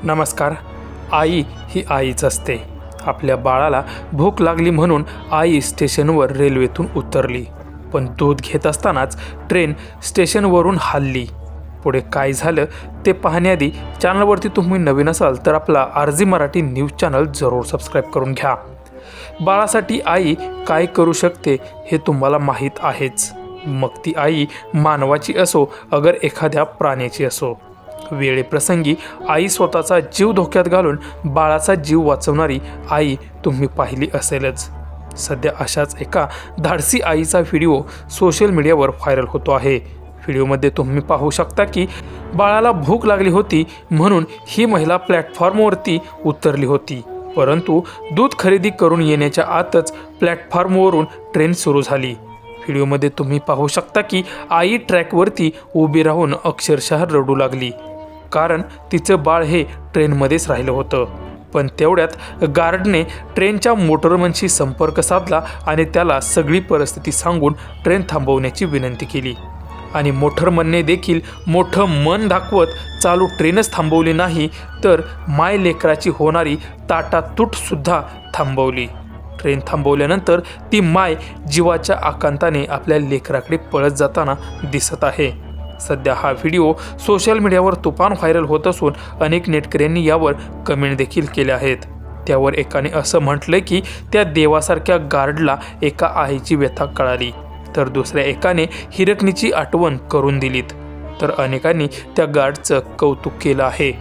नमस्कार. आई ही आईच असते. आपल्या बाळाला भूक लागली म्हणून आई स्टेशनवर रेल्वेतून उतरली, पण दूध घेत असतानाच ट्रेन स्टेशनवरून हलली. पुढे काय झालं ते पाहण्याआधी चॅनलवरती तुम्ही नवीन असाल तर आपला RG मराठी न्यूज चॅनल जरूर सबस्क्राईब करून घ्या. बाळासाठी आई काय करू शकते हे तुम्हाला माहीत आहेच. मग ती आई मानवाची असो अगर एखाद्या प्राण्याची असो. वेळेप्रसंगी आई स्वतःचा जीव धोक्यात घालून बाळाचा जीव वाचवणारी आई तुम्ही पाहिली असेलच. सध्या अशाच एका धाडसी आईचा व्हिडिओ सोशल मीडियावर व्हायरल होतो आहे. व्हिडिओमध्ये तुम्ही पाहू शकता की बाळाला भूक लागली होती म्हणून ही महिला प्लॅटफॉर्मवरती उतरली होती, परंतु दूध खरेदी करून येण्याच्या आतच प्लॅटफॉर्मवरून ट्रेन सुरू झाली. व्हिडिओमध्ये तुम्ही पाहू शकता की आई ट्रॅकवरती उभी राहून अक्षरशः रडू लागली, कारण तिचं बाळ हे ट्रेनमध्येच राहिलं होतं. पण तेवढ्यात गार्डने ट्रेनच्या मोटरमनशी संपर्क साधला आणि त्याला सगळी परिस्थिती सांगून ट्रेन थांबवण्याची विनंती केली. आणि मोटरमनने देखील मोठं मन दाखवत चालू ट्रेनच थांबवली नाही, तर माय लेकराची होणारी ताटातूटसुद्धा थांबवली. ट्रेन थांबवल्यानंतर ती माय जीवाच्या आकांताने आपल्या लेकराकडे पळत जाताना दिसत आहे. सध्या हा व्हिडिओ सोशल मीडियावर तुफान व्हायरल होत असून अनेक नेटकऱ्यांनी यावर कमेंट देखील केल्या आहेत. त्यावर एकाने असं म्हटलं की त्या देवासारख्या गार्डला एका आईची व्यथा कळाली, तर दुसऱ्या एकाने हिरकणीची आठवण करून दिलीत, तर अनेकांनी त्या गार्डचं कौतुक केलं आहे.